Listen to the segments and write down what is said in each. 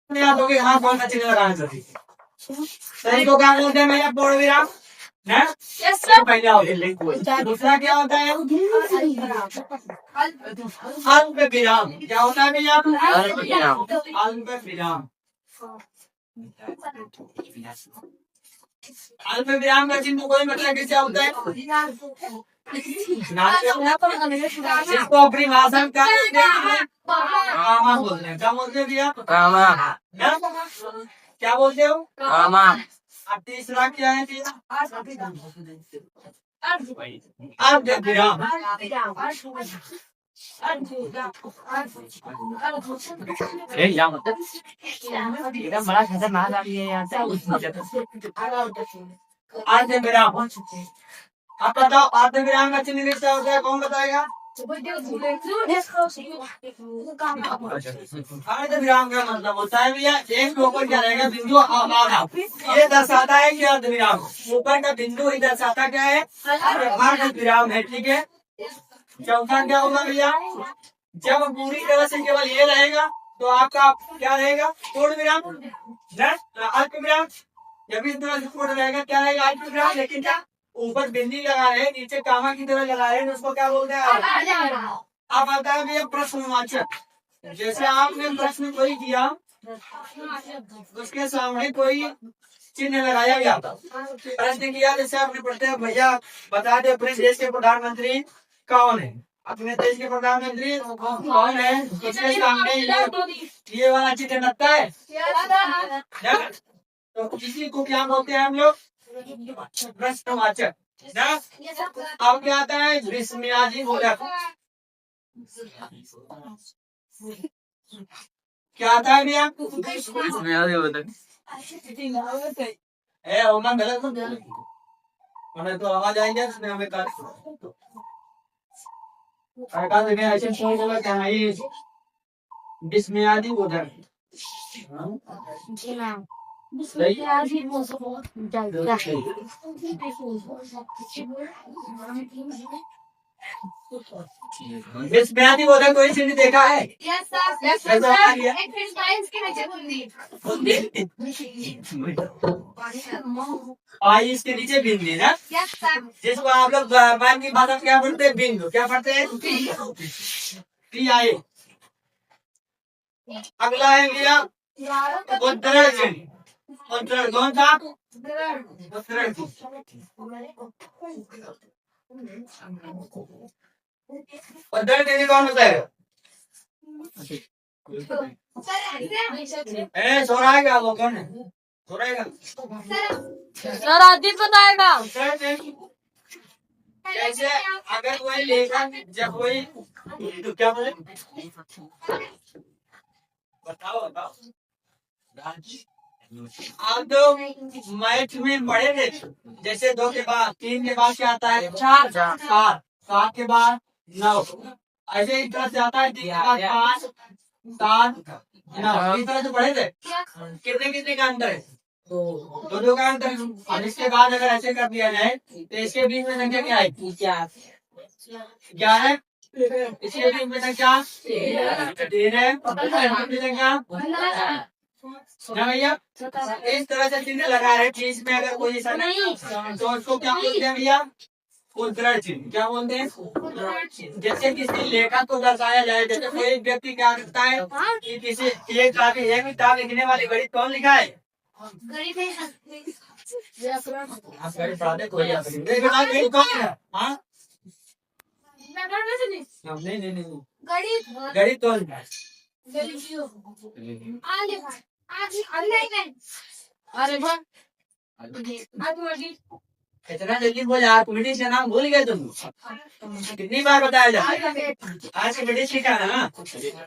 याद होगी हाँ कौन सा चिन्ह लगाना चाहिए सही को क्या बोलते हैं भैया पूर्ण विराम है यस सर पहला दूसरा क्या होता है अल्प विराम क्या होता है भैया अल्प विराम अल्प विराम का चिन्ह कोई मतलब कैसे होता है जिसको अपनी भाषा में क्या बोलते हैं कामा बोलते हैं क्या बोलते हैं भैया कामा क्या बोलते हो कामा अब तीसरा क्या है भैया अर्ध विराम एकदम बड़ा खतरनाक आदमी है यहाँ से अर्ध विराम आप बताओ अर्ध विराम का चिन्ह कैसा होता है कौन बताएगा अर्ध विराम का मतलब होता है भैया एक के ऊपर क्या रहेगा बिंदु आधा ये दर्शाता है कि अर्ध विराम ऊपर का बिंदु ही दर्शाता क्या है अर्ध विराम है ठीक है चौथा क्या होगा भैया जब पूरी तरह से केवल ये रहेगा तो आपका क्या रहेगा पूर्ण विराम अल्प विराम जब इस तरह से पूर्ण रहेगा क्या रहेगा अल्प विराम लेकिन क्या ऊपर बिंदी लगा रहे नीचे कामा की तरह लगा रहे उसको क्या बोलते हैं अब आता है भैया प्रश्नवाचक जैसे आपने प्रश्न कोई किया उसके सामने कोई चिन्ह लगाया गया प्रश्न किया जैसे आपने पढ़ते हैं भैया बता दे अपने देश के प्रधानमंत्री कौन है अपने देश के प्रधानमंत्री कौन है इसके सामने ये वाला चिन्ह लगता है तो किसी को क्या बोलते हैं हम लोग प्रश्नवाचक ना अब क्या आता है विस्मयादि बोधक क्या आता है भैया विस्मयादि बोधक गलत हमें तो आवाज आएंगे उसमें हमें ऐसे सोच क्या है विस्मयादि बोधक विस्मयादि बोधक कोई चिन्ह देखा है आयुष के नीचे बिंदी ना जिसको आप लोग मान की भाषा क्या पढ़ते हैं बिंदु क्या पढ़ते हैं अगला है भैया उद्धरण चिन्ह उद्धरण कौन सा उद्धरण उद्धरण चिन्ह कौन होता है सो रहा है क्या वो कौन है सो रहेगा सर आदित्य बताएगा जैसे अगर कोई लेखक जब कोई तो क्या बोले बताओ बताओ आप तो मैथ में पढ़े थे जैसे 2 के बाद 3 के बाद क्या आता है 4 7 के बाद 9 ऐसे इस तरह से आता है 3 के बाद 5 7 9 इस तरह से पढ़े थे कितने कितने का अंतर है दो का अंतर और इसके बाद अगर ऐसे कर दिया जाए तो इसके बीच में संख्या क्या आएगी 11 इसके बीच में संख्या 13 भैया इस तरह से चिन्ह लगा रहे चीज में अगर कोई ऐसा नहीं तो उसको क्या बोलते हैं भैया उद्धरण चिन्ह क्या बोलते हैं जैसे किसी लेखक को दर्शाया जाए जैसे कोई व्यक्ति क्या करता है कि किसी एक किताब लिखने वाली गणित कौन लिखा है गणित कौन लिखा अरे इतना जल्दी बोल यार ब्रिटिश का नाम भूल गए तुम कितनी बार बताया जाए आज से ब्रिटिश सीखा ना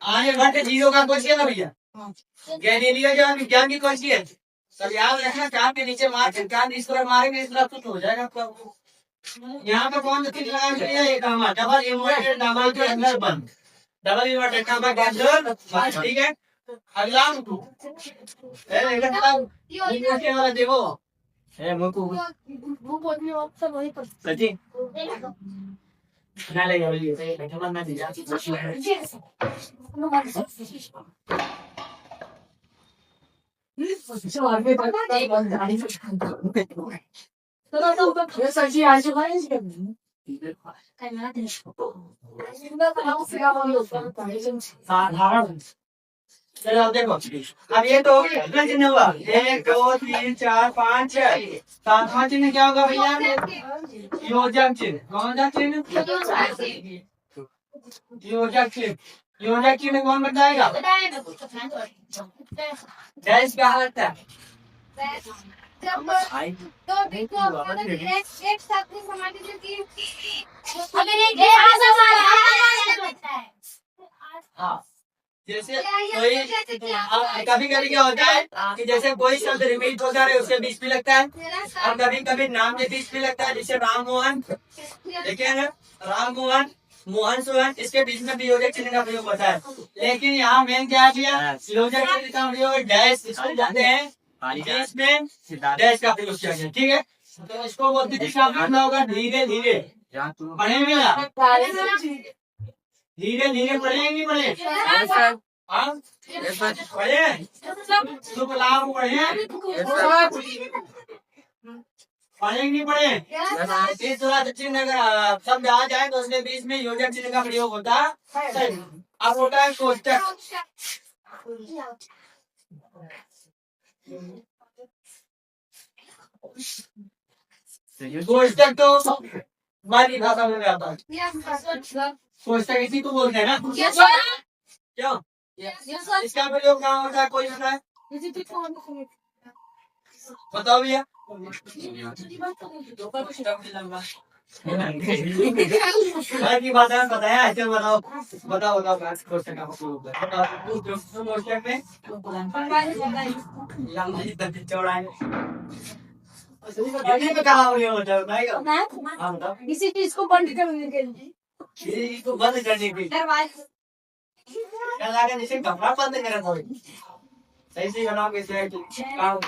आर्य भट्ट जीरो का खोज किया था भैया गैलीलियो जो विज्ञान की खोज की है सब याद रखना चांद के नीचे मार चांद इस तरह मारेंगे इस तरह कुछ हो जाएगा यहाँ पे कौन सी चीज लगानी चाहिए डबल इन्वर्टेड डबल के अंदर बंद डबल इन्वर्टेड डबल के अंदर ठीक है अगला वाला देखो सची ना ले साधारण। चलो अब देखो, अब ये तो कितना चिन्ह हुआ, 1 2 3 4 5 6 सातवां चिन्ह क्या होगा भैया, योजक चिन्ह। कौन सा चिन्ह, योजक चिन्ह। योजक चिन्ह कौन बताएगा, डैश क्या होता है, हाँ जैसे कोई कभी कभी क्या होता है कि जैसे कोई शब्द रिपीट हो जा रहा है उसके बीच में लगता है, और कभी कभी नाम के बीच में लगता है, जैसे राम मोहन, देखिए ना, राम मोहन, मोहन सोहन, इसके बीच में भी योजक चिन्ह का प्रयोग होता है। लेकिन यहाँ मेन क्या है भैया, योजक चिन्ह का प्रयोग डैश, इसको जाते हैं बीच में डैश का प्रयोग किया गया, ठीक है। तो इसको बोलते हैं होगा धीरे धीरे पढ़ेंगे ना, धीरे धीरे पढ़ेंगे, पढ़े पढ़े शुभ लाभ पढ़े, पढ़ेंगे नहीं पढ़े, इस तरह चिन्ह अगर शब्द आ जाए तो उसके बीच में योजक चिन्ह का प्रयोग होता है। अब होता है कोष्टक। कोष्टक तो हमारी भाषा में आता है, कोष्टक इसी को बोलते हैं ना, क्यों इसका प्रयोग कहाँ होता है, कोई होता है, बताओ भैया। की बात है बताया, ऐसे बताओ बताओ बताओ कोष्टक का प्रयोग कोष्टक में चौड़ाई कहा होता है, किसी चीज को बंद करने के लिए, इसको बंद करने की क्या लगा, जैसे कपड़ा बंद करा था, सही से बनाओ कैसे काम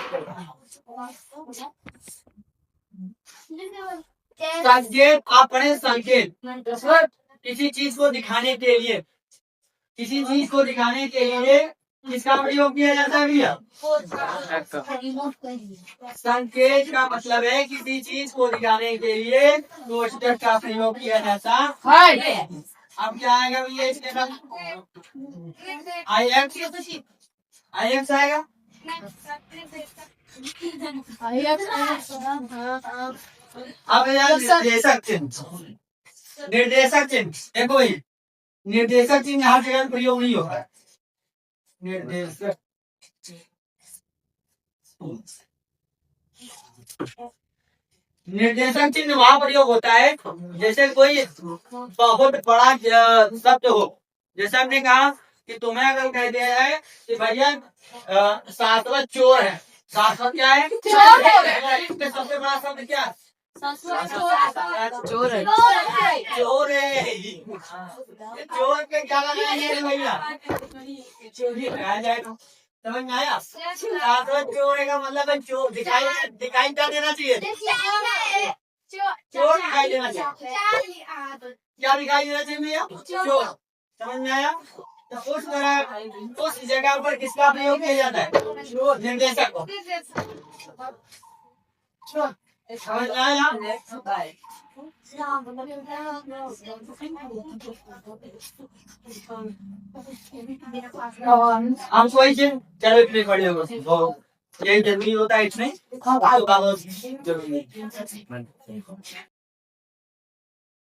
संकेत, अपने संकेत किसी चीज को दिखाने के लिए, किसी चीज को दिखाने के लिए किसका प्रयोग किया जाता है भैया, संकेत का मतलब है किसी चीज को दिखाने के लिए कोष्टक का प्रयोग किया जाता है। अब क्या आएगा भैया इसके बाद, आई एक्स आएगा, अब यार निर्देशक चिन्ह, निर्देशक चिन्ह देखो, ही निर्देशक चिन्ह हर जगह प्रयोग नहीं होता है, निर्देशक निर्देशक चिन्ह वहां प्रयोग होता है जैसे कोई बहुत बड़ा शब्द हो, जैसे हमने कहा कि तुम्हें अगर कह दिया जाए कि भैया शाश्वत चोर है, शाश्वत क्या है, इसमें सबसे बड़ा शब्द क्या है, चोर है, चोर है, चोर पे क्या लगाएंगे भैया, चोरी लगाया जाएगा, समझ में आया, शाश्वत चोर का मतलब है चोर दिखाई क्या देना चाहिए, चोर दिखाई देना चाहिए, क्या दिखाई देना चाहिए भैया, चोर, समझ में आया। तो उस तरह उस जगह पर किसका प्रयोग किया जाता है, निर्देशक को, समझ में आया। हम कोई चीज चलो इतने खड़े हो, यही जरूरी होता है इसमें, जरूरी